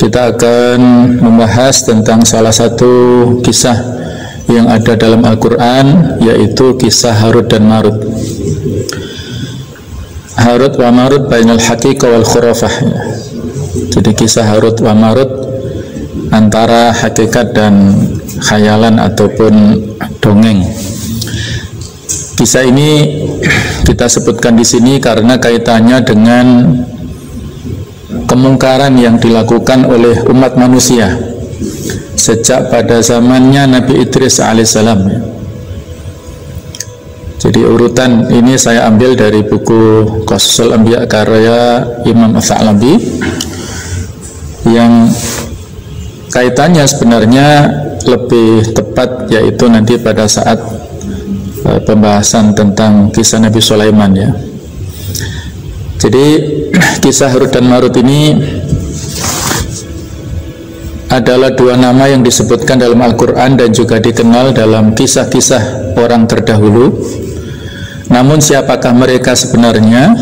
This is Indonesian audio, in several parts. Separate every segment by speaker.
Speaker 1: kita akan membahas tentang salah satu kisah yang ada dalam Al-Quran, yaitu kisah Harut dan Marut. Harut wa Marut bainal haqiqah wal khurafah. Jadi kisah Harut wa Marut antara hakikat dan khayalan ataupun dongeng. Kisah ini kita sebutkan di sini karena kaitannya dengan kemungkaran yang dilakukan oleh umat manusia sejak pada zamannya Nabi Idris alaihissalam. Jadi urutan ini saya ambil dari buku Qasasul Anbiya karya Imam Ats-Tsalabi yang kaitannya sebenarnya lebih tepat, yaitu nanti pada saat pembahasan tentang kisah Nabi Sulaiman ya. Jadi kisah Harut dan Marut ini adalah dua nama yang disebutkan dalam Al-Quran dan juga dikenal dalam kisah-kisah orang terdahulu. Namun siapakah mereka sebenarnya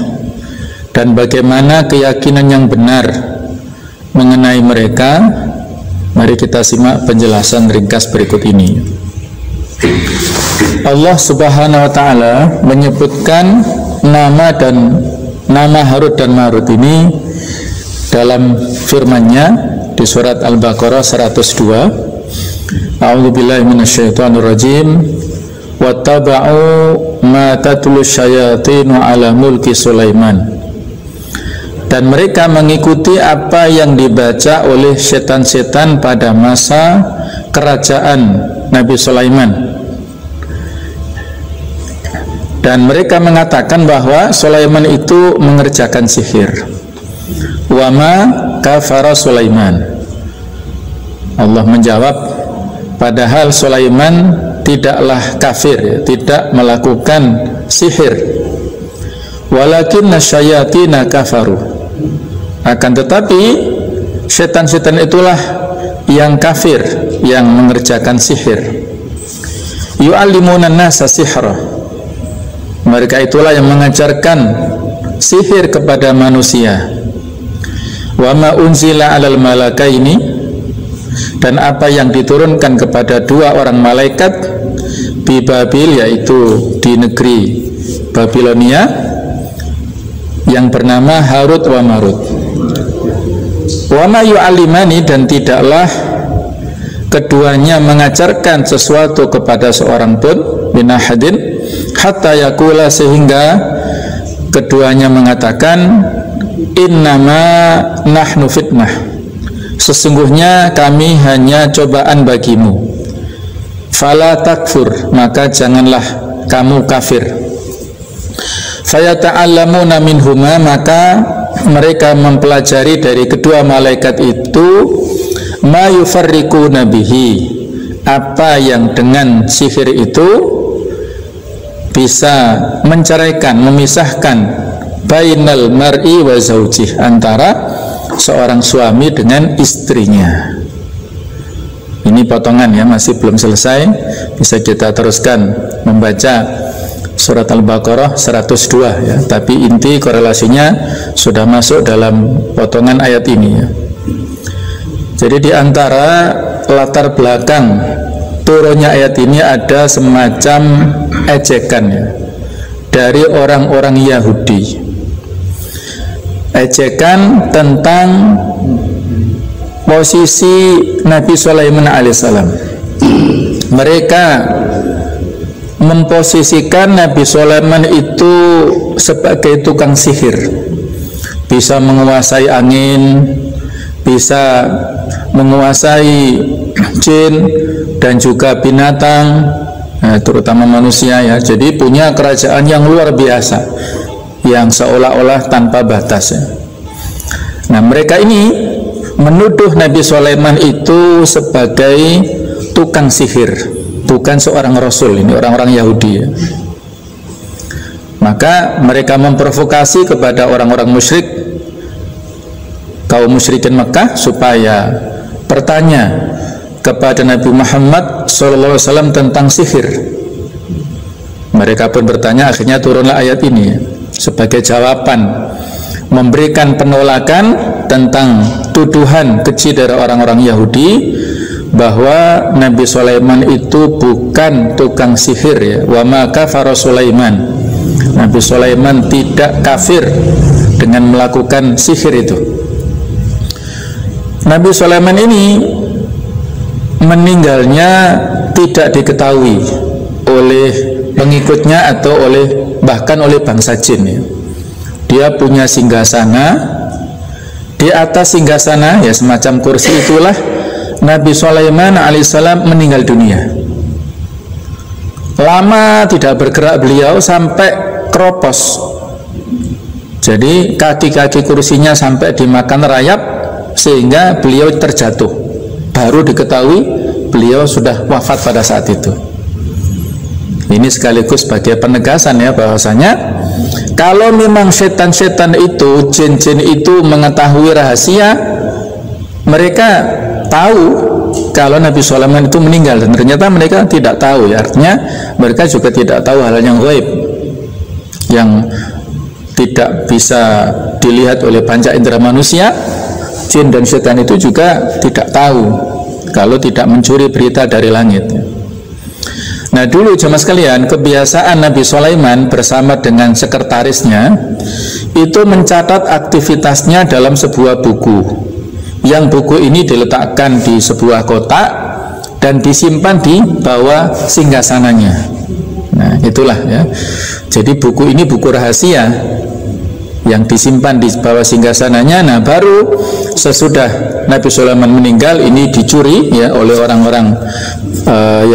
Speaker 1: dan bagaimana keyakinan yang benar mengenai mereka? Mari kita simak penjelasan ringkas berikut ini. Allah Subhanahu wa Ta'ala menyebutkan nama Harut dan Marut ini dalam firman-Nya di surat Al-Baqarah 102. A'udzubillahi minasyaitonirrajim. Wattaba'u ma tatlu syayatinu ala mulki Sulaiman. Dan mereka mengikuti apa yang dibaca oleh setan-setan pada masa kerajaan Nabi Sulaiman. Dan mereka mengatakan bahwa Sulaiman itu mengerjakan sihir. Wa ma kafara Sulaiman. Allah menjawab, padahal Sulaiman tidaklah kafir, tidak melakukan sihir. Walakinna syayatina kafaru. Akan tetapi setan-setan itulah yang kafir, yang mengerjakan sihir. Yu'allimuna an-nasa sihra. Mereka itulah yang mengajarkan sihir kepada manusia. Wa ma unzila 'alal malakaini, dan apa yang diturunkan kepada dua orang malaikat di Babil, yaitu di negeri Babilonia, yang bernama Harut wa Marut. Wa ma yu'allimani, dan tidaklah keduanya mengajarkan sesuatu kepada seorang pun min ahadin hatta yaqula, sehingga keduanya mengatakan innama nahnu fitnah, sesungguhnya kami hanya cobaan bagimu. Fala takfur, maka janganlah kamu kafir. Fayata'allamuna minhuma, maka mereka mempelajari dari kedua malaikat itu ma yufarriquna bihi, apa yang dengan sihir itu bisa menceraikan, memisahkan bainal mar'i wa zaujih, antara seorang suami dengan istrinya. Ini potongan ya, masih belum selesai, bisa kita teruskan membaca surat Al-Baqarah 102 ya, tapi inti korelasinya sudah masuk dalam potongan ayat ini ya. Jadi di antara latar belakang turunnya ayat ini ada semacam ejekan ya dari orang-orang Yahudi. Ejekan tentang posisi Nabi Sulaiman alaihissalam. Mereka memposisikan Nabi Sulaiman itu sebagai tukang sihir, bisa menguasai angin, bisa menguasai jin dan juga binatang, terutama manusia ya. Jadi punya kerajaan yang luar biasa, yang seolah-olah tanpa batas ya. Nah, mereka ini menuduh Nabi Sulaiman itu sebagai tukang sihir, bukan seorang rasul. Ini orang-orang Yahudi ya. Maka mereka memprovokasi kepada orang-orang musyrik, kaum musyrikin Mekah, supaya bertanya kepada Nabi Muhammad SAW tentang sihir. Mereka pun bertanya, akhirnya turunlah ayat ini sebagai jawaban memberikan penolakan tentang tuduhan keji dari orang-orang Yahudi bahwa Nabi Sulaiman itu bukan tukang sihir, ya. Wa ma kafara Sulaiman, Nabi Sulaiman tidak kafir dengan melakukan sihir itu. Nabi Sulaiman ini meninggalnya tidak diketahui oleh pengikutnya atau bahkan oleh bangsa jin, ya. Dia punya singgasana, di atas singgasana, ya semacam kursi itulah Nabi Sulaiman alaihissalam meninggal dunia. Lama tidak bergerak beliau sampai keropos. Jadi kaki-kaki kursinya sampai dimakan rayap sehingga beliau terjatuh. Baru diketahui beliau sudah wafat pada saat itu. Ini sekaligus sebagai penegasan, ya, bahwasanya kalau memang setan-setan itu, jin-jin itu mengetahui rahasia, mereka tahu kalau Nabi Sulaiman itu meninggal, dan ternyata mereka tidak tahu, ya. Artinya mereka juga tidak tahu hal yang gaib yang tidak bisa dilihat oleh panca indera manusia. Jin dan setan itu juga tidak tahu kalau tidak mencuri berita dari langit. Nah, dulu jemaah sekalian, kebiasaan Nabi Sulaiman bersama dengan sekretarisnya itu mencatat aktivitasnya dalam sebuah buku. Yang buku ini diletakkan di sebuah kotak dan disimpan di bawah singgasananya. Nah, itulah, ya. Jadi buku ini buku rahasia yang disimpan di bawah singgasananya. Nah, baru sesudah Nabi Sulaiman meninggal ini dicuri, ya, oleh orang-orang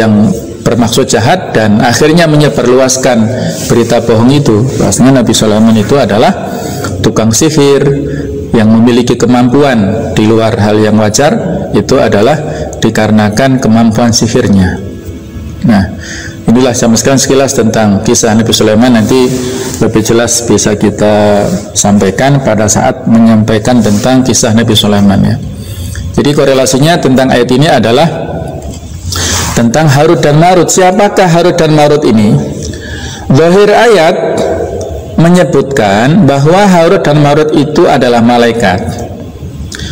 Speaker 1: yang bermaksud jahat, dan akhirnya menyebarluaskan berita bohong itu, bahwasanya Nabi Sulaiman itu adalah tukang sihir yang memiliki kemampuan di luar hal yang wajar. Itu adalah dikarenakan kemampuan sihirnya. Nah, inilah sama sekali sekilas tentang kisah Nabi Sulaiman. Nanti lebih jelas bisa kita sampaikan pada saat menyampaikan tentang kisah Nabi Sulaiman, ya. Jadi korelasinya tentang ayat ini adalah tentang Harut dan Marut. Siapakah Harut dan Marut ini? Zahir ayat menyebutkan bahwa Harut dan Marut itu adalah malaikat.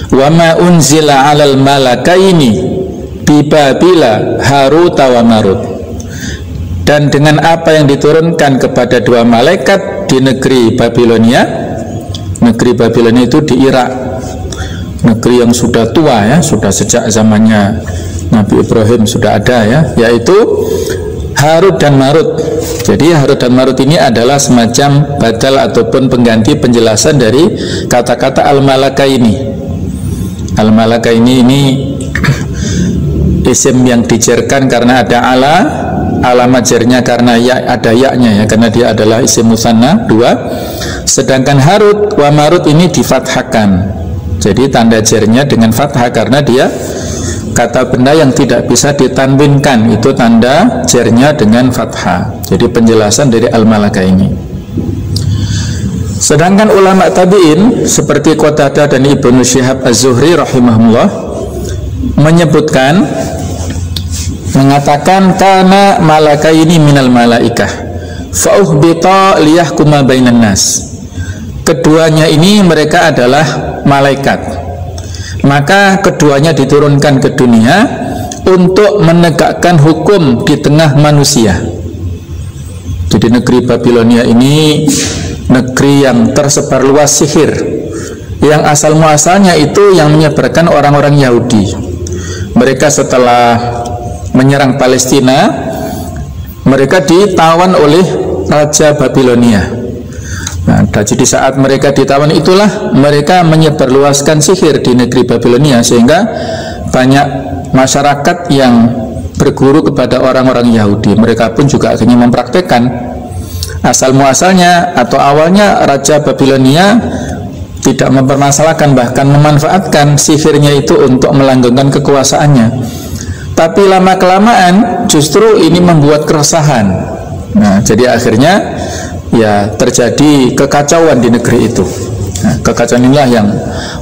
Speaker 1: Wa ma unzila 'alal malakaini bi Babila Harut wa Marut. Dan dengan apa yang diturunkan kepada dua malaikat di negeri Babilonia. Negeri Babilonia itu di Irak, negeri yang sudah tua, ya, sudah sejak zamannya Nabi Ibrahim sudah ada, ya, yaitu Harut dan Marut. Jadi Harut dan Marut ini adalah semacam badal ataupun pengganti penjelasan dari kata-kata al-malakaini. Al-malakaini ini isim yang dijerkan karena ada alamat jernya karena ya, ada yaknya, ya, karena dia adalah isim musanna 2. Sedangkan Harut wa Marut ini difathahkan. Jadi tanda jernya dengan fathah karena dia kata benda yang tidak bisa ditanwinkan, itu tanda jernya dengan fathah. Jadi penjelasan dari al-malaka ini. Sedangkan ulama tabi'in seperti Qatadah dan Ibnu Syihab Az-Zuhri rahimahullah menyebutkan, mengatakan kana malaka ini minal malaikah fa uhbita liyahkuma bainan nas. Keduanya ini mereka adalah malaikat, maka keduanya diturunkan ke dunia untuk menegakkan hukum di tengah manusia. Jadi negeri Babilonia ini negeri yang tersebar luas sihir, yang asal muasalnya itu yang menyebarkan orang-orang Yahudi. Mereka setelah menyerang Palestina, mereka ditawan oleh Raja Babilonia. Nah, jadi saat mereka ditawan itulah mereka menyebarluaskan sihir di negeri Babilonia, sehingga banyak masyarakat yang berguru kepada orang-orang Yahudi. Mereka pun juga akhirnya mempraktekkan. Asal muasalnya atau awalnya Raja Babilonia tidak mempermasalahkan, bahkan memanfaatkan sihirnya itu untuk melanggengkan kekuasaannya. Tapi lama kelamaan justru ini membuat keresahan. Nah, jadi akhirnya ya terjadi kekacauan di negeri itu. Nah, kekacauan inilah yang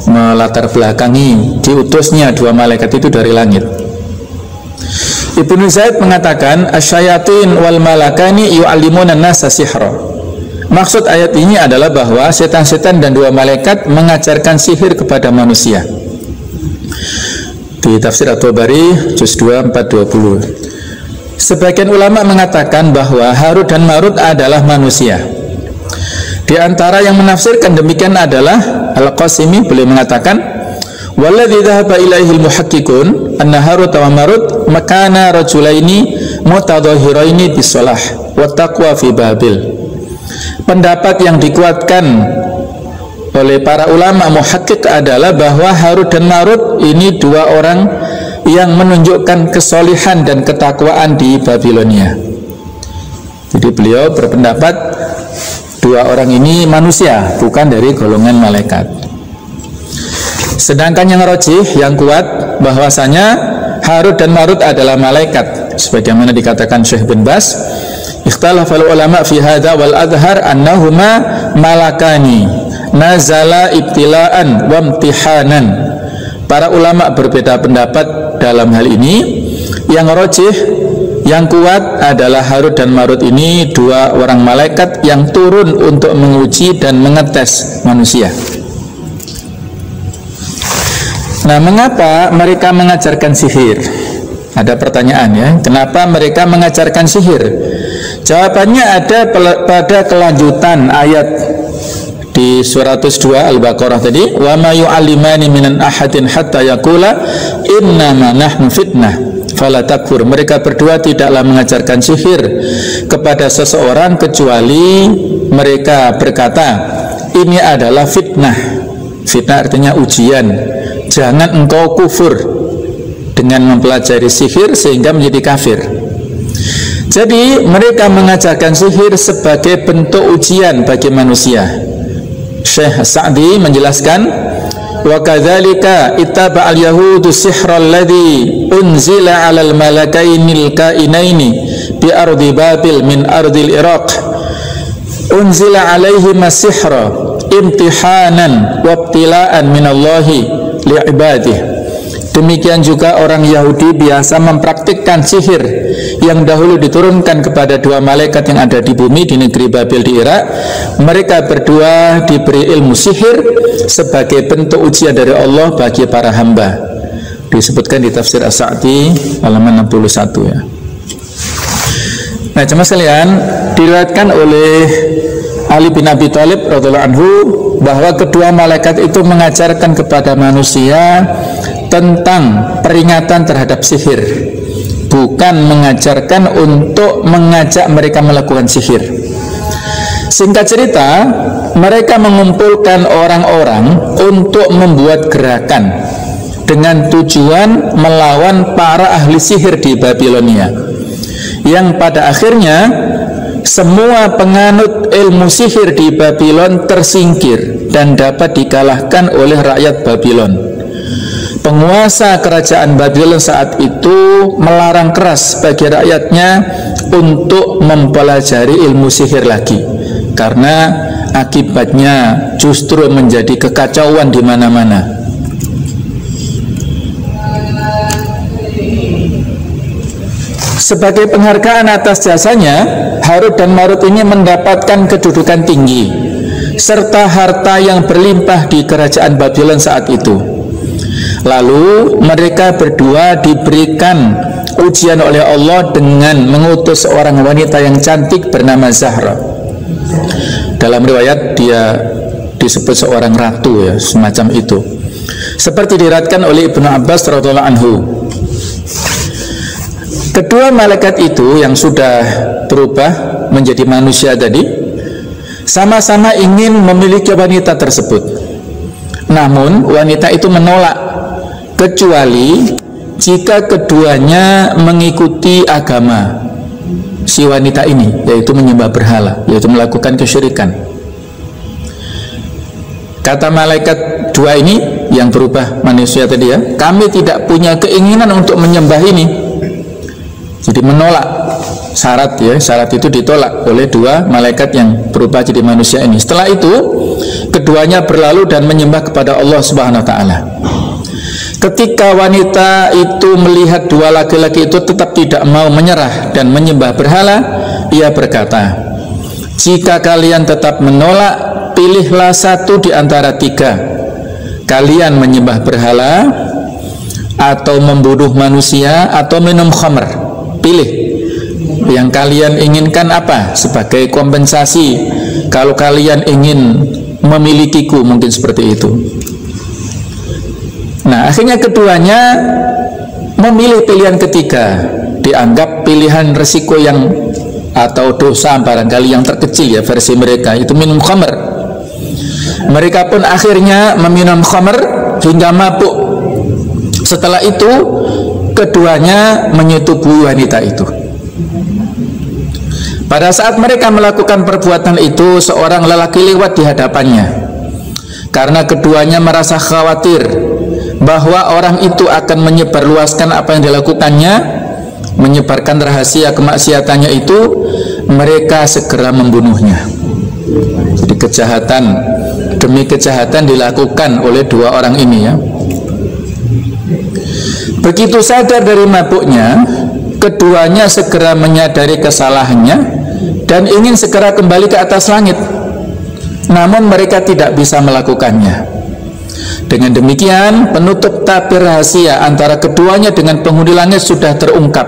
Speaker 1: melatar belakangi diutusnya dua malaikat itu dari langit. Ibnu Zaid mengatakan asyayatin wal malakani yu'allimuna an-nasa sihra. Maksud ayat ini adalah bahwa setan-setan dan dua malaikat mengajarkan sihir kepada manusia. Di tafsir At-Tabari juz 2 420. Sebagian ulama mengatakan bahwa Harut dan Marut adalah manusia. Di antara yang menafsirkan demikian adalah Al-Qasimi, beliau mengatakan, "Walladzi dhahaba ilaihil muhaqqiqun anna Harut wa Marut makana rajulaini mutadhahiraini bisalah wa taqwa fi Babil." Pendapat yang dikuatkan oleh para ulama muhaqqiq adalah bahwa Harut dan Marut ini dua orang yang menunjukkan kesolihan dan ketakwaan di Babilonia. Jadi beliau berpendapat dua orang ini manusia, bukan dari golongan malaikat. Sedangkan yang rajih, yang kuat, bahwasanya Harut dan Marut adalah malaikat, sebagaimana dikatakan Syekh bin Bas, ikhtalafal ulama fi hadza wal adhar annahuma malakani nazala ibtila'an wa imtihanan. Para ulama berbeda pendapat dalam hal ini. Yang rajih, yang kuat adalah Harut dan Marut ini dua orang malaikat yang turun untuk menguji dan mengetes manusia. Nah, mengapa mereka mengajarkan sihir? Ada pertanyaan ya, kenapa mereka mengajarkan sihir? Jawabannya ada pada kelanjutan ayat di surat 2 Al-Baqarah tadi, wa ma yu'allimani minan ahadin hatta yaqula innama nahnu fitnah fala takfur. Mereka berdua tidaklah mengajarkan sihir kepada seseorang kecuali mereka berkata, ini adalah fitnah. Fitnah artinya ujian. Jangan engkau kufur dengan mempelajari sihir sehingga menjadi kafir. Jadi mereka mengajarkan sihir sebagai bentuk ujian bagi manusia. Syekh Sa'di menjelaskan, wa kadzalika ittaba al-yahudu sihra alladhi unzila 'alal malakainil kainaini bi ardi Babil min ardil Iraq. Unzila 'alaihim as-sihra imtihanan wa ibtila'an minallahi li'ibadihi. Demikian juga orang Yahudi biasa mempraktikkan sihir yang dahulu diturunkan kepada dua malaikat yang ada di bumi di negeri Babil di Irak. Mereka berdua diberi ilmu sihir sebagai bentuk ujian dari Allah bagi para hamba. Disebutkan di tafsir As-Sa'di halaman 61 ya. Nah, jemaah sekalian, diriwayatkan oleh Ali bin Abi Thalib radhiyallahu anhu bahwa kedua malaikat itu mengajarkan kepada manusia tentang peringatan terhadap sihir, bukan mengajarkan untuk mengajak mereka melakukan sihir. Singkat cerita, mereka mengumpulkan orang-orang untuk membuat gerakan dengan tujuan melawan para ahli sihir di Babilonia, yang pada akhirnya semua penganut ilmu sihir di Babylon tersingkir dan dapat dikalahkan oleh rakyat Babylon. Penguasa kerajaan Babylon saat itu melarang keras bagi rakyatnya untuk mempelajari ilmu sihir lagi, karena akibatnya justru menjadi kekacauan di mana-mana. Sebagai penghargaan atas jasanya, Harut dan Marut ini mendapatkan kedudukan tinggi serta harta yang berlimpah di kerajaan Babylon saat itu. Lalu mereka berdua diberikan ujian oleh Allah dengan mengutus seorang wanita yang cantik bernama Zahra. Dalam riwayat dia disebut seorang ratu ya, semacam itu. Seperti diriwayatkan oleh Ibnu Abbas radhiyallahu anhu. Kedua malaikat itu yang sudah berubah menjadi manusia tadi sama-sama ingin memiliki wanita tersebut. Namun wanita itu menolak, kecuali jika keduanya mengikuti agama si wanita ini, yaitu menyembah berhala, yaitu melakukan kesyirikan. Kata malaikat dua ini yang berubah manusia tadi ya, kami tidak punya keinginan untuk menyembah ini. Jadi menolak syarat ya, syarat itu ditolak oleh dua malaikat yang berubah jadi manusia ini. Setelah itu keduanya berlalu dan menyembah kepada Allah Subhanahu wa taala. Ketika wanita itu melihat dua laki-laki itu tetap tidak mau menyerah dan menyembah berhala, ia berkata, Jika kalian tetap menolak, pilihlah satu di antara tiga. Kalian menyembah berhala, atau membunuh manusia, atau minum khamr. Pilih yang kalian inginkan apa sebagai kompensasi kalau kalian ingin memilikiku, mungkin seperti itu. Nah, akhirnya keduanya memilih pilihan ketiga, dianggap pilihan resiko yang atau dosa barangkali yang terkecil ya versi mereka, itu minum khamr. Mereka pun akhirnya meminum khamr hingga mabuk. Setelah itu keduanya menyetubuhi wanita itu. Pada saat mereka melakukan perbuatan itu, seorang lelaki lewat di hadapannya. Karena keduanya merasa khawatir bahwa orang itu akan menyebarluaskan apa yang dilakukannya, menyebarkan rahasia kemaksiatannya itu, mereka segera membunuhnya. Jadi kejahatan demi kejahatan dilakukan oleh dua orang ini ya. Begitu sadar dari mabuknya, keduanya segera menyadari kesalahannya dan ingin segera kembali ke atas langit. Namun mereka tidak bisa melakukannya. Dengan demikian, penutup tabir rahasia antara keduanya dengan penghuni langit sudah terungkap.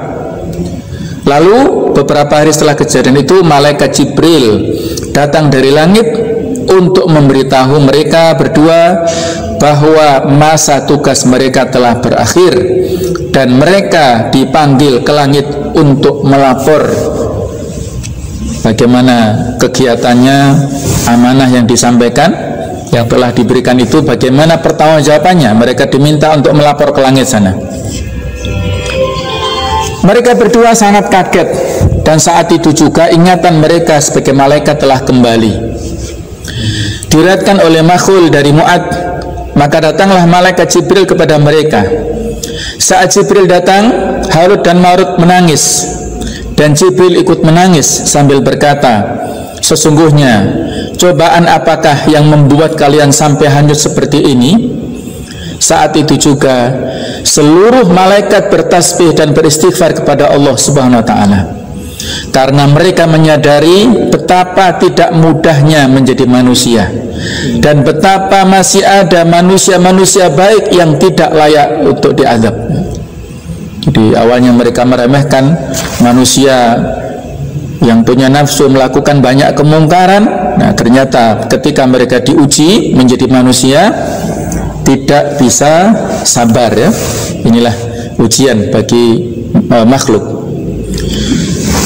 Speaker 1: Lalu beberapa hari setelah kejadian itu, malaikat Jibril datang dari langit untuk memberitahu mereka berdua bahwa masa tugas mereka telah berakhir dan mereka dipanggil ke langit untuk melapor bagaimana kegiatannya, amanah yang disampaikan, yang telah diberikan itu, bagaimana pertanggungjawabannya. Mereka diminta untuk melapor ke langit sana. Mereka berdua sangat kaget, dan saat itu juga ingatan mereka sebagai malaikat telah kembali. Diriwayatkan oleh Makhul dari Mu'ad, maka datanglah malaikat Jibril kepada mereka. Saat Jibril datang, Harut dan Marut menangis, dan Jibril ikut menangis sambil berkata, sesungguhnya cobaan apakah yang membuat kalian sampai hanyut seperti ini? Saat itu juga seluruh malaikat bertasbih dan beristighfar kepada Allah Subhanahu wa ta'ala, karena mereka menyadari betapa tidak mudahnya menjadi manusia dan betapa masih ada manusia-manusia baik yang tidak layak untuk diazab. Jadi awalnya mereka meremehkan manusia yang punya nafsu melakukan banyak kemungkaran. Nah, ternyata ketika mereka diuji menjadi manusia, tidak bisa sabar ya. Inilah ujian bagi makhluk.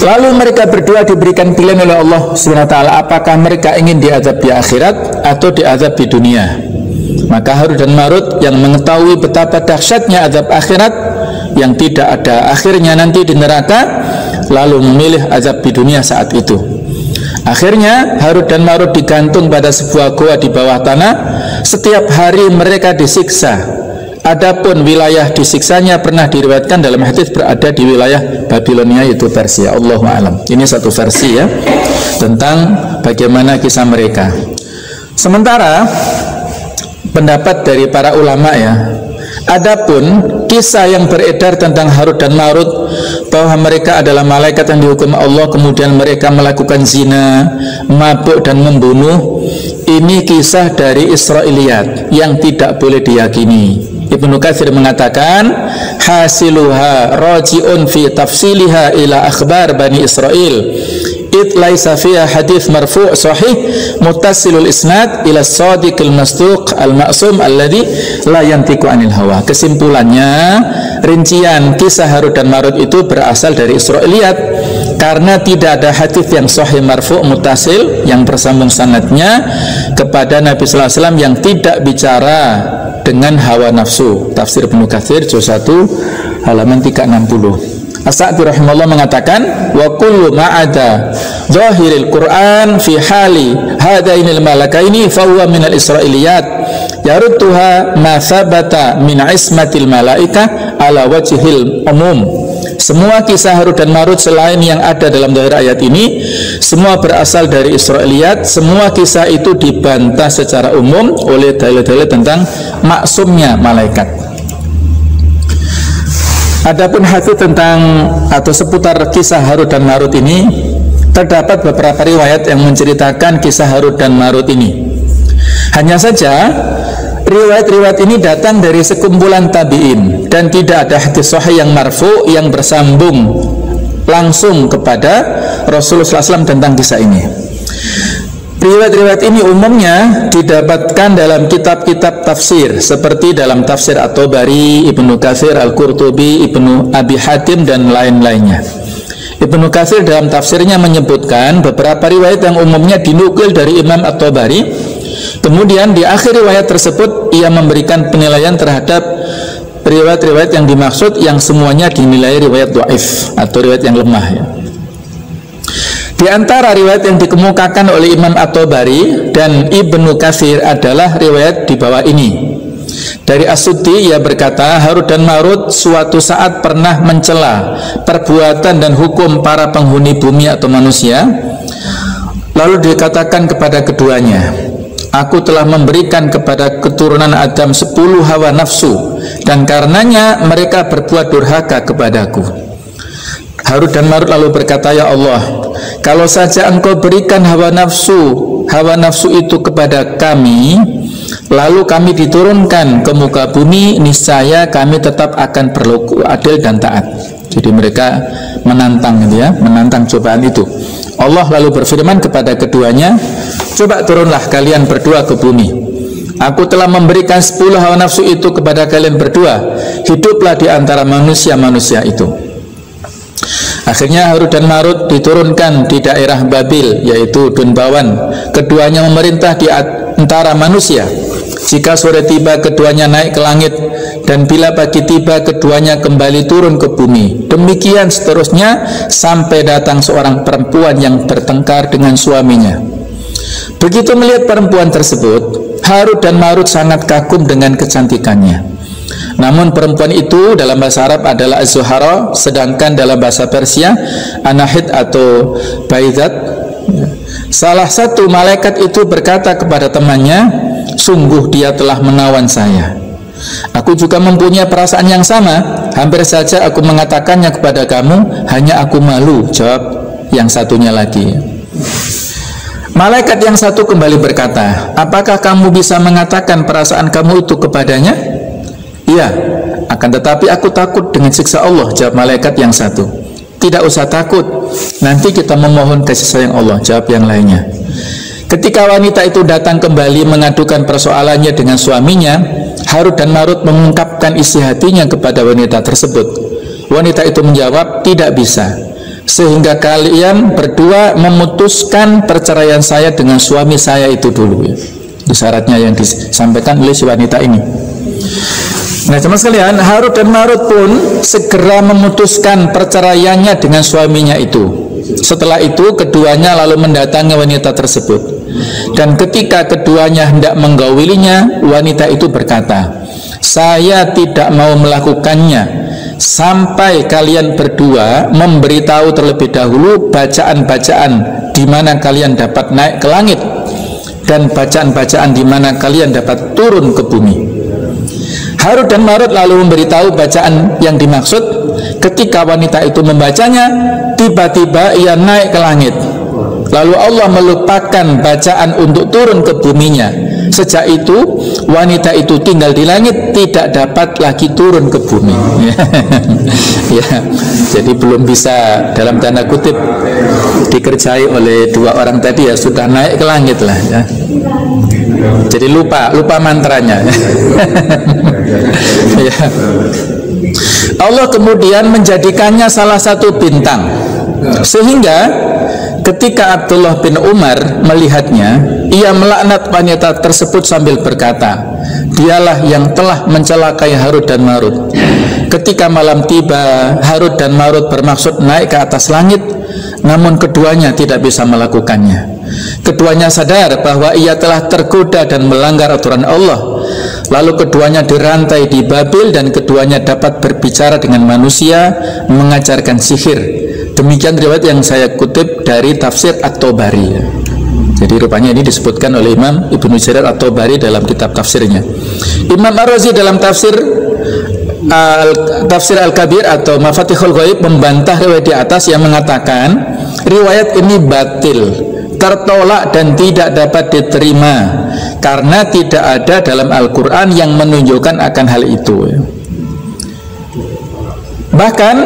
Speaker 1: Lalu mereka berdua diberikan pilihan oleh Allah SWT, apakah mereka ingin diazab di akhirat atau diazab di dunia. Maka Harut dan Marut yang mengetahui betapa dahsyatnya azab akhirat yang tidak ada akhirnya nanti di neraka, lalu memilih azab di dunia saat itu. Akhirnya Harut dan Marut digantung pada sebuah goa di bawah tanah. Setiap hari mereka disiksa. Adapun wilayah disiksanya pernah diriwayatkan dalam hadis berada di wilayah Babilonia, yaitu Persia. Allahu a'lam. Ini satu versi ya tentang bagaimana kisah mereka. Sementara pendapat dari para ulama ya, adapun kisah yang beredar tentang Harut dan Marut bahwa mereka adalah malaikat yang dihukum Allah, kemudian mereka melakukan zina, mabuk dan membunuh, ini kisah dari Israiliyat yang tidak boleh diyakini. Ibnu Katsir mengatakan hasiluha raji'un fi tafsiliha ila akhbar Bani Israel it laisa fiha hadits marfu' sahih muttasilul isnad ila sadiqil masduq al ma'sum alladhi la yantiqu anil hawa. Kesimpulannya, rincian kisah Harut dan Marut itu berasal dari Israiliyat karena tidak ada hadits yang sahih marfu' muttasil yang bersambung sanadnya kepada Nabi sallallahu alaihi wasallam yang tidak bicara dengan hawa nafsu. Tafsir Ibnu Katsir juz 1 halaman 360. As-Sa'di rahimahullah mengatakan wa kullu ma'ada zahiril Qur'an fi hali hadainil malakaini fa huwa minal israiliyat yarudduha ma thabata min ismatil malaika ala wajhil umum. Semua kisah Harut dan Marut selain yang ada dalam zahir ayat ini semua berasal dari Israiliyat. Semua kisah itu dibantah secara umum oleh dalil-dalil tentang maksumnya malaikat. Adapun hadis tentang atau seputar kisah Harut dan Marut ini terdapat beberapa riwayat yang menceritakan kisah Harut dan Marut ini. Hanya saja riwayat-riwayat ini datang dari sekumpulan tabi'in dan tidak ada hadis sahih yang marfu yang bersambung langsung kepada Rasulullah SAW tentang kisah ini. Riwayat-riwayat ini umumnya didapatkan dalam kitab-kitab tafsir seperti dalam tafsir At-Tabari, Ibnu Katsir, Al-Qurtubi, Ibnu Abi Hatim dan lain-lainnya. Ibnu Katsir dalam tafsirnya menyebutkan beberapa riwayat yang umumnya dinukil dari Imam At-Tabari. Kemudian di akhir riwayat tersebut ia memberikan penilaian terhadap riwayat-riwayat yang dimaksud yang semuanya dinilai riwayat dhaif atau riwayat yang lemah ya. Di antara riwayat yang dikemukakan oleh Imam At-Tabari dan Ibnu Katsir adalah riwayat di bawah ini. Dari As-Suddi ia berkata, Harut dan Marut suatu saat pernah mencela perbuatan dan hukum para penghuni bumi atau manusia. Lalu dikatakan kepada keduanya, aku telah memberikan kepada keturunan Adam 10 hawa nafsu dan karenanya mereka berbuat durhaka kepadaku. Harut dan Marut lalu berkata, ya Allah, kalau saja engkau berikan hawa nafsu itu kepada kami, lalu kami diturunkan ke muka bumi, niscaya kami tetap akan berlaku adil dan taat. Jadi mereka menantang gitu ya, menantang cobaan itu. Allah lalu berfirman kepada keduanya, coba turunlah kalian berdua ke bumi. Aku telah memberikan 10 hawa nafsu itu kepada kalian berdua. Hiduplah di antara manusia-manusia itu. Akhirnya Harut dan Marut diturunkan di daerah Babil, yaitu Dunbawan. Keduanya memerintah di antara manusia. Jika sore tiba, keduanya naik ke langit, dan bila pagi tiba, keduanya kembali turun ke bumi. Demikian seterusnya sampai datang seorang perempuan yang bertengkar dengan suaminya. Begitu melihat perempuan tersebut, Harut dan Marut sangat kagum dengan kecantikannya. Namun perempuan itu dalam bahasa Arab adalah Az-Zuhara, sedangkan dalam bahasa Persia Anahid atau Baidat. Salah satu malaikat itu berkata kepada temannya, sungguh dia telah menawan saya. Aku juga mempunyai perasaan yang sama. Hampir saja aku mengatakannya kepada kamu, hanya aku malu, jawab yang satunya lagi. Malaikat yang satu kembali berkata, apakah kamu bisa mengatakan perasaan kamu itu kepadanya? Iya, akan tetapi aku takut dengan siksa Allah, jawab malaikat yang satu. Tidak usah takut, nanti kita memohon kasih sayang Allah, jawab yang lainnya. Ketika wanita itu datang kembali mengadukan persoalannya dengan suaminya, Harut dan Marut mengungkapkan isi hatinya kepada wanita tersebut. Wanita itu menjawab, tidak bisa, sehingga kalian berdua memutuskan perceraian saya dengan suami saya itu dulu ya. Di syaratnya yang disampaikan oleh si wanita ini. Nah teman sekalian, Harut dan Marut pun segera memutuskan perceraiannya dengan suaminya itu. Setelah itu keduanya lalu mendatangi wanita tersebut. Dan ketika keduanya hendak menggaulinya, wanita itu berkata, saya tidak mau melakukannya sampai kalian berdua memberitahu terlebih dahulu bacaan-bacaan di mana kalian dapat naik ke langit dan bacaan-bacaan di mana kalian dapat turun ke bumi. Harut dan Marut lalu memberitahu bacaan yang dimaksud. Ketika wanita itu membacanya, tiba-tiba ia naik ke langit. Lalu Allah melupakan bacaan untuk turun ke buminya. Sejak itu wanita itu tinggal di langit, tidak dapat lagi turun ke bumi. Ya, jadi belum bisa dalam tanda kutip dikerjai oleh dua orang tadi ya, sudah naik ke langit lah ya. Jadi lupa mantranya. Ya. Allah kemudian menjadikannya salah satu bintang, sehingga ketika Abdullah bin Umar melihatnya, ia melaknat wanita tersebut sambil berkata, dialah yang telah mencelakai Harut dan Marut. Ketika malam tiba, Harut dan Marut bermaksud naik ke atas langit, namun keduanya tidak bisa melakukannya. Keduanya sadar bahwa ia telah tergoda dan melanggar aturan Allah. Lalu keduanya dirantai di Babil dan keduanya dapat berbicara dengan manusia, mengajarkan sihir. Demikian riwayat yang saya kutip dari tafsir At-Tabari. Jadi rupanya ini disebutkan oleh Imam Ibnu Jarir At-Tabari dalam kitab tafsirnya. Imam Ar-Razi dalam tafsir Al-Kabir atau Mafatihul Ghaib membantah riwayat di atas yang mengatakan riwayat ini batil, tertolak dan tidak dapat diterima karena tidak ada dalam Al-Quran yang menunjukkan akan hal itu. Bahkan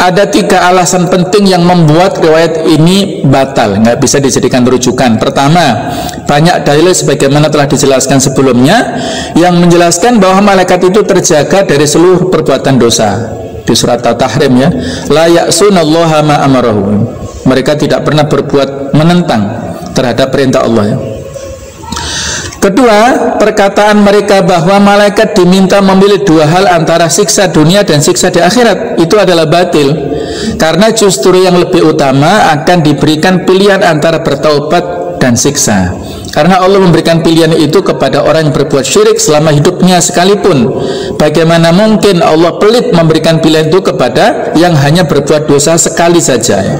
Speaker 1: ada 3 alasan penting yang membuat riwayat ini batal, nggak bisa dijadikan rujukan. Pertama, banyak dalil sebagaimana telah dijelaskan sebelumnya yang menjelaskan bahwa malaikat itu terjaga dari seluruh perbuatan dosa. Di surat At-Tahrim ya, la ya'sunallaha ma amarahu. Mereka tidak pernah berbuat menentang terhadap perintah Allah ya. Kedua, perkataan mereka bahwa malaikat diminta memilih 2 hal antara siksa dunia dan siksa di akhirat itu adalah batil, karena justru yang lebih utama akan diberikan pilihan antara bertaubat dan siksa. Karena Allah memberikan pilihan itu kepada orang yang berbuat syirik selama hidupnya sekalipun. Bagaimana mungkin Allah pelit memberikan pilihan itu kepada yang hanya berbuat dosa sekali saja ya.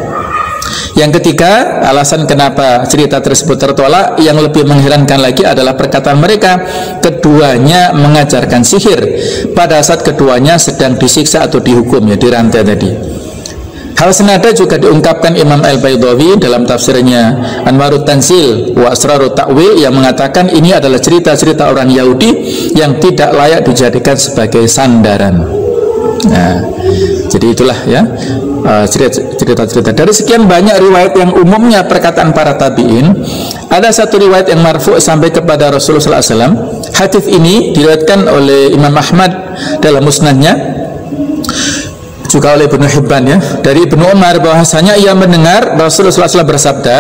Speaker 1: Yang ketiga, alasan kenapa cerita tersebut tertolak yang lebih mengherankan lagi adalah perkataan mereka, keduanya mengajarkan sihir pada saat keduanya sedang disiksa atau dihukum ya, dirantai tadi. Hal senada juga diungkapkan Imam Al-Baydawi dalam tafsirnya Anwarut Tanzil wa Asrarut Ta'wil yang mengatakan ini adalah cerita-cerita orang Yahudi yang tidak layak dijadikan sebagai sandaran. Nah, jadi itulah ya cerita-cerita. Dari sekian banyak riwayat yang umumnya perkataan para tabi'in, ada satu riwayat yang marfu' sampai kepada Rasulullah SAW. Hadis ini diriwayatkan oleh Imam Ahmad dalam musnadnya, juga oleh Ibnu Hibban ya, dari Ibnu Umar bahwasanya ia mendengar Rasulullah SAW bersabda,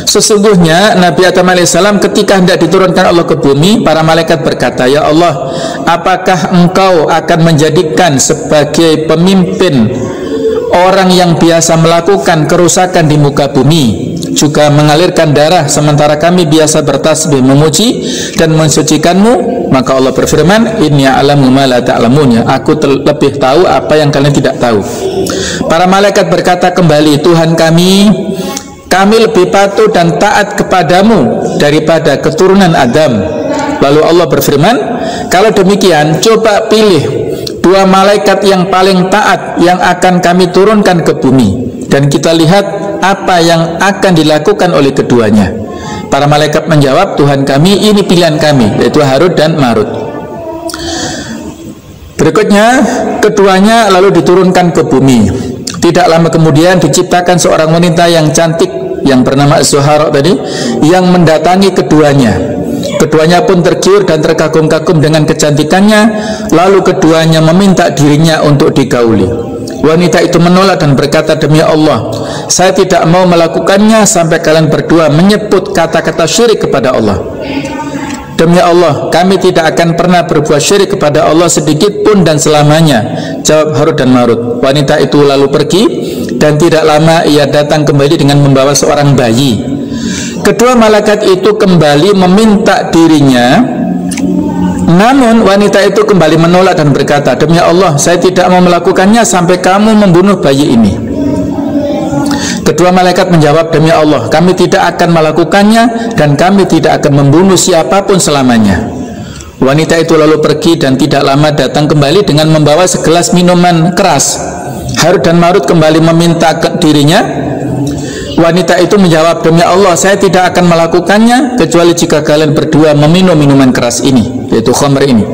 Speaker 1: sesungguhnya Nabi Adam AS ketika hendak diturunkan Allah ke bumi, para malaikat berkata, ya Allah, apakah engkau akan menjadikan sebagai pemimpin orang yang biasa melakukan kerusakan di muka bumi, juga mengalirkan darah, sementara kami biasa bertasbih memuji dan mensucikanmu? Maka Allah berfirman, inni a'lamu ma la ta'lamun, ya, aku lebih tahu apa yang kalian tidak tahu. Para malaikat berkata kembali, Tuhan kami lebih patuh dan taat kepadamu daripada keturunan Adam. Lalu Allah berfirman, kalau demikian coba pilih 2 malaikat yang paling taat yang akan kami turunkan ke bumi, dan kita lihat apa yang akan dilakukan oleh keduanya. Para malaikat menjawab, Tuhan kami, ini pilihan kami, yaitu Harut dan Marut. Berikutnya, keduanya lalu diturunkan ke bumi. Tidak lama kemudian diciptakan seorang wanita yang cantik yang bernama Zuhara tadi, yang mendatangi keduanya. Keduanya pun tergiur dan terkagum-kagum dengan kecantikannya. Lalu keduanya meminta dirinya untuk digauli. Wanita itu menolak dan berkata, demi Allah, saya tidak mau melakukannya sampai kalian berdua menyebut kata-kata syirik kepada Allah. Demi Allah, kami tidak akan pernah berbuat syirik kepada Allah sedikit pun dan selamanya, jawab Harut dan Marut. Wanita itu lalu pergi, dan tidak lama ia datang kembali dengan membawa seorang bayi. Kedua malaikat itu kembali meminta dirinya, namun wanita itu kembali menolak dan berkata, demi Allah, saya tidak mau melakukannya sampai kamu membunuh bayi ini. Kedua malaikat menjawab, demi Allah, kami tidak akan melakukannya dan kami tidak akan membunuh siapapun selamanya. Wanita itu lalu pergi dan tidak lama datang kembali dengan membawa segelas minuman keras. Harut dan Marut kembali meminta dirinya. Wanita itu menjawab, demi Allah, saya tidak akan melakukannya kecuali jika kalian berdua meminum minuman keras ini, yaitu khamr ini.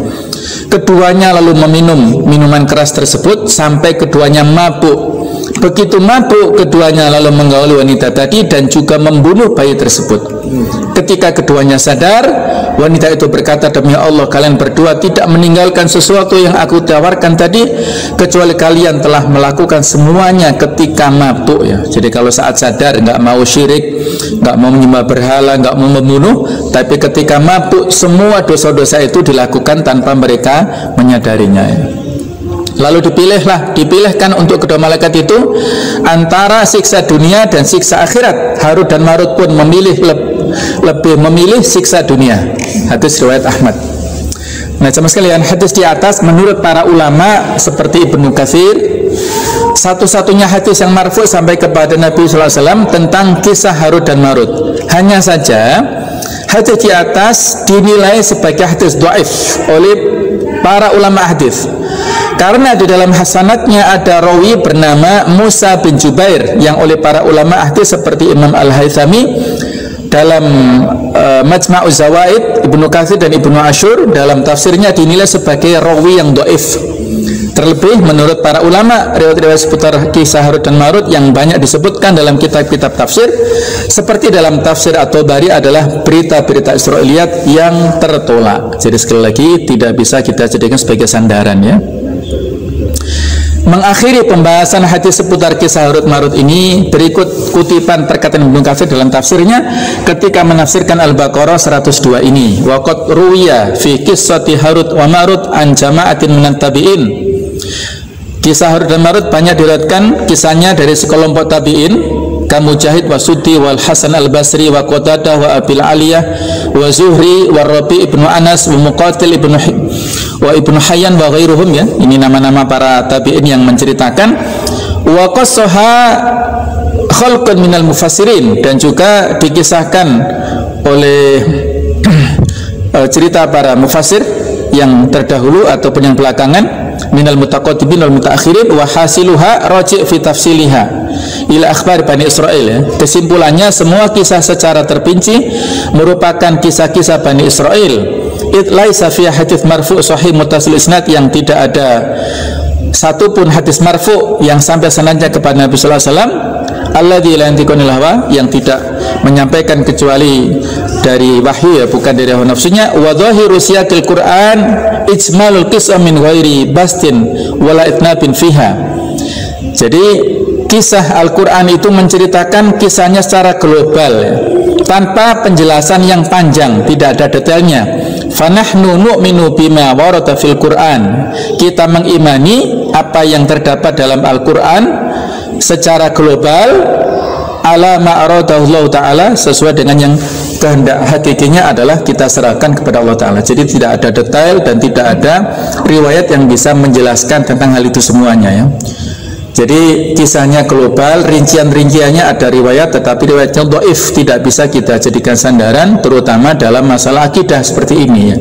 Speaker 1: Keduanya lalu meminum minuman keras tersebut sampai keduanya mabuk. Begitu mabuk, keduanya lalu menggauli wanita tadi dan juga membunuh bayi tersebut. Ketika keduanya sadar, wanita itu berkata, demi Allah, kalian berdua tidak meninggalkan sesuatu yang aku tawarkan tadi, kecuali kalian telah melakukan semuanya ketika mabuk ya. Jadi kalau saat sadar nggak mau syirik, nggak mau menyembah berhala, nggak mau membunuh, tapi ketika mabuk semua dosa-dosa itu dilakukan tanpa mereka menyadarinya ya. Lalu dipilihkan untuk kedua malaikat itu antara siksa dunia dan siksa akhirat. Harut dan Marut pun lebih memilih siksa dunia. Hadis riwayat Ahmad. Nah, sama sekalian, hadis di atas menurut para ulama seperti Ibnu Katsir, satu-satunya hadis yang marfu sampai kepada Nabi SAW tentang kisah Harut dan Marut. Hanya saja hadis di atas dinilai sebagai hadis dhaif oleh para ulama hadis. Karena di dalam hasanatnya ada rawi bernama Musa bin Jubair yang oleh para ulama hadis seperti Imam Al-Haythami dalam Majma'uz Zawaid, Ibnu Katsir dan Ibnu Asyur dalam tafsirnya dinilai sebagai rawi yang dhaif. Terlebih menurut para ulama, riwayat-riwayat seputar kisah Harut dan Marut yang banyak disebutkan dalam kitab-kitab tafsir seperti dalam tafsir At-Tabari adalah berita-berita Israiliyat yang tertolak. Jadi sekali lagi tidak bisa kita jadikan sebagai sandaran ya. Mengakhiri pembahasan hadis seputar kisah Harut Marut ini, berikut kutipan perkataan Ibnu Katsir dalam tafsirnya ketika menafsirkan Al-Baqarah 102 ini. Waqad ruwiya fi qissati Harut wa Marut an jama'atin minat tabi'in. Kisah Harut dan Marut banyak diriwayatkan kisahnya dari sekelompok tabi'in, Mujahid wa Suddi wal Hasan al-Basri wa Qatadah wa Abil Aliyah wa Zuhri wa Rabi ibnu Anas wa Muqatil wa ibnu Hayyan wa ghairuhum ya. Ini nama-nama para tabi'in yang menceritakan. Wa qassaha khalqun minal mufassirin, dan juga dikisahkan oleh cerita para mufassir yang terdahulu ataupun yang belakangan, minal mutaqaddimin wal mutaakhirin, wa hasiluha raji' fi tafsiliha ila akhbar Bani Israil ya. Kesimpulannya semua kisah secara terperinci merupakan kisah-kisah Bani Israil. It laisa fi hadits marfu' sahih muttasil isnad, yang tidak ada satupun hadis marfu' yang sampai sanadnya kepada Nabi sallallahu alaihi wasallam, alladzi la yantiqu anil hawa, yang tidak menyampaikan kecuali dari wahyu ya, bukan dari hawa nafsunya. Wa dhahiru siyaqil Qur'an ijmalul qisam min ghairi bastin wala itnabin fiha. Jadi kisah Al-Quran itu menceritakan kisahnya secara global ya, tanpa penjelasan yang panjang, tidak ada detailnya. Fanahnu nu'minu bima warada fil Qur'an, kita mengimani apa yang terdapat dalam Al-Quran secara global, ala ma'aradahullahu ta'ala, sesuai dengan yang kehendak hakikinya adalah kita serahkan kepada Allah Ta'ala. Jadi tidak ada detail dan tidak ada riwayat yang bisa menjelaskan tentang hal itu semuanya ya. Jadi kisahnya global, rincian-rinciannya ada riwayat, tetapi riwayatnya dhaif, tidak bisa kita jadikan sandaran, terutama dalam masalah akidah seperti ini ya.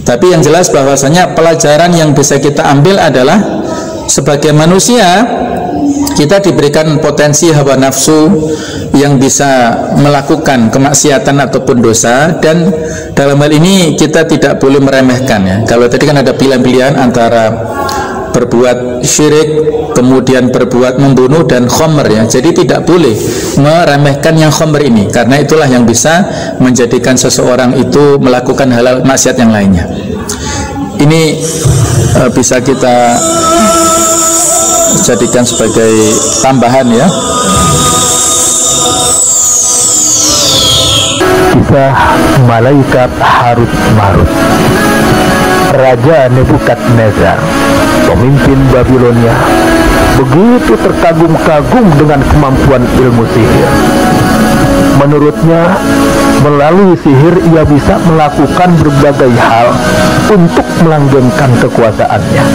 Speaker 1: Tapi yang jelas bahwasanya pelajaran yang bisa kita ambil adalah sebagai manusia kita diberikan potensi hawa nafsu yang bisa melakukan kemaksiatan ataupun dosa, dan dalam hal ini kita tidak boleh meremehkan ya. Kalau tadi kan ada pilihan-pilihan antara berbuat syirik, kemudian berbuat membunuh, dan khomer ya. Jadi tidak boleh meremehkan yang khomer ini, karena itulah yang bisa menjadikan seseorang itu melakukan hal maksiat yang lainnya. Ini bisa kita jadikan sebagai tambahan ya.
Speaker 2: Kisah malaikat Harut Marut. Raja Nebukadnezar, pemimpin Babilonia, begitu terkagum-kagum dengan kemampuan ilmu sihir. Menurutnya, melalui sihir ia bisa melakukan berbagai hal untuk melanggengkan kekuasaannya.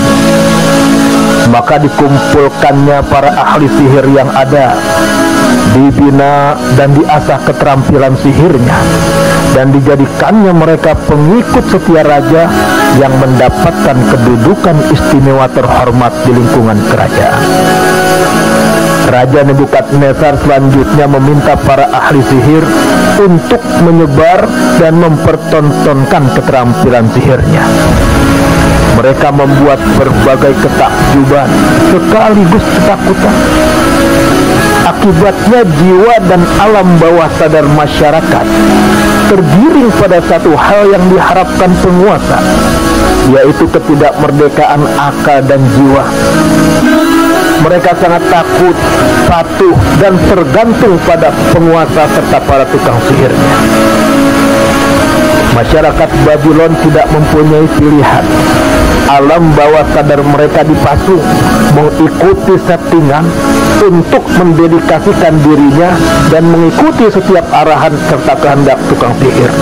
Speaker 2: Maka dikumpulkannya para ahli sihir yang ada, dibina dan diasah keterampilan sihirnya, dan dijadikannya mereka pengikut setia raja yang mendapatkan kedudukan istimewa terhormat di lingkungan kerajaan. Raja Nebukadnezar selanjutnya meminta para ahli sihir untuk menyebar dan mempertontonkan keterampilan sihirnya. Mereka membuat berbagai ketakjuban sekaligus ketakutan. Akibatnya jiwa dan alam bawah sadar masyarakat tergiring pada satu hal yang diharapkan penguasa, yaitu ketidakmerdekaan akal dan jiwa. Mereka sangat takut, patuh, dan tergantung pada penguasa serta para tukang sihirnya. Masyarakat Babylon tidak mempunyai pilihan. Alam bawah sadar mereka dipasung mengikuti settingan untuk mendedikasikan dirinya dan mengikuti setiap arahan serta kehendak tukang sihir.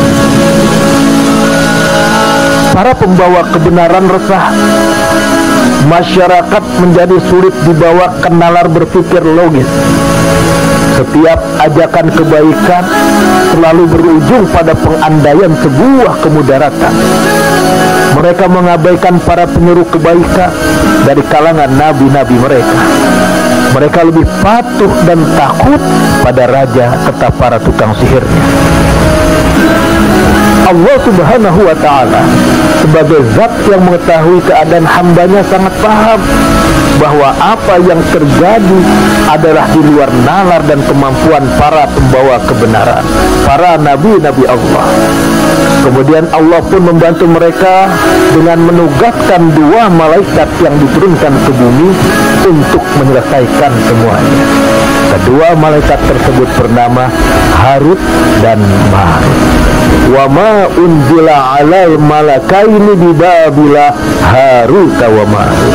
Speaker 2: Para pembawa kebenaran resah. Masyarakat menjadi sulit dibawa ke nalar berpikir logis. Setiap ajakan kebaikan selalu berujung pada pengandaian sebuah kemudaratan. Mereka mengabaikan para penyeru kebaikan dari kalangan nabi-nabi mereka. Mereka lebih patuh dan takut pada raja serta para tukang sihirnya. Allah Subhanahu wa ta'ala sebagai zat yang mengetahui keadaan hambanya sangat paham bahwa apa yang terjadi adalah di luar nalar dan kemampuan para pembawa kebenaran, para nabi-nabi Allah. Kemudian Allah pun membantu mereka dengan menugaskan 2 malaikat yang diturunkan ke bumi untuk menyelesaikan semuanya. Kedua malaikat tersebut bernama Harut dan Marut. Wa ma unzila 'alal malakaini bi Babila Harut wa Marut.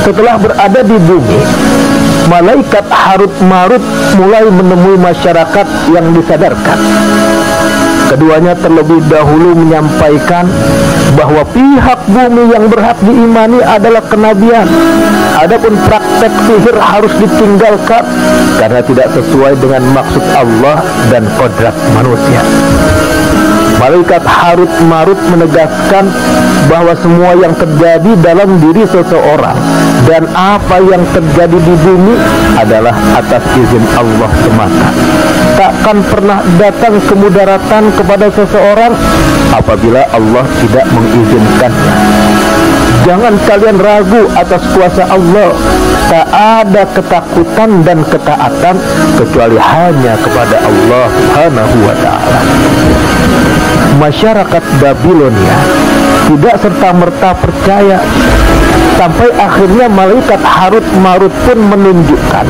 Speaker 2: Setelah berada di bumi, malaikat Harut Marut mulai menemui masyarakat yang disadarkan. Keduanya terlebih dahulu menyampaikan bahwa pihak bumi yang berhak diimani adalah kenabian. Adapun praktek sihir harus ditinggalkan karena tidak sesuai dengan maksud Allah dan kodrat manusia. Malaikat Harut Marut menegaskan bahwa semua yang terjadi dalam diri seseorang dan apa yang terjadi di bumi adalah atas izin Allah semata. Takkan pernah datang kemudaratan kepada seseorang apabila Allah tidak mengizinkannya. Jangan kalian ragu atas kuasa Allah. Tak ada ketakutan dan ketaatan kecuali hanya kepada Allah Subhanahu wa ta'ala. Masyarakat Babilonia tidak serta-merta percaya, sampai akhirnya malaikat Harut Marut pun menunjukkan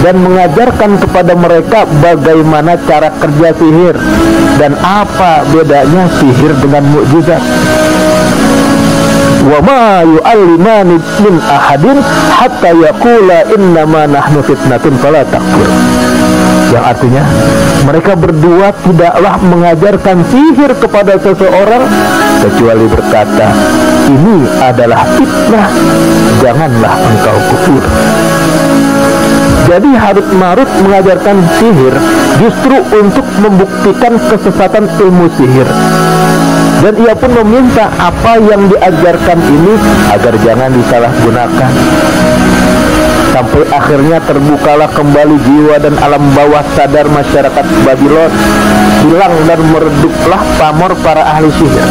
Speaker 2: dan mengajarkan kepada mereka bagaimana cara kerja sihir dan apa bedanya sihir dengan mukjizat. Wa ma yu'allimani min ahadin hatta yaqula innama nahnu fitnatun fala takfur. Yang artinya mereka berdua tidaklah mengajarkan sihir kepada seseorang kecuali berkata, ini adalah fitnah, janganlah engkau kufur. Jadi Harut Marut mengajarkan sihir justru untuk membuktikan kesesatan ilmu sihir. Dan ia pun meminta apa yang diajarkan ini agar jangan disalahgunakan. Sampai akhirnya terbukalah kembali jiwa dan alam bawah sadar masyarakat Babylon. Hilang dan mereduplah pamor para ahli sihir.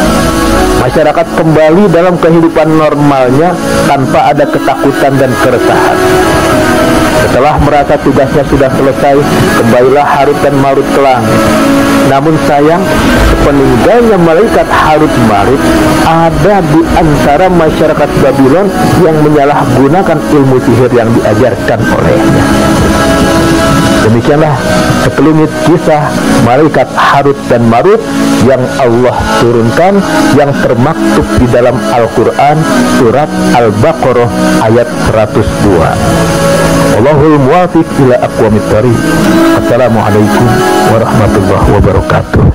Speaker 2: Masyarakat kembali dalam kehidupan normalnya tanpa ada ketakutan dan keresahan. Setelah merasa tugasnya sudah selesai, kembalilah Harut dan Marut ke langit. Namun sayang, peninggalnya malaikat Harut Marut ada di antara masyarakat Babylon yang menyalahgunakan ilmu sihir yang diajarkan olehnya. Demikianlah sekelumit kisah malaikat Harut dan Marut yang Allah turunkan, yang termaktub di dalam Al-Quran surat Al-Baqarah ayat 102. Wallahul muwafiq ila aqwamit thariq. Assalamualaikum warahmatullahi wabarakatuh.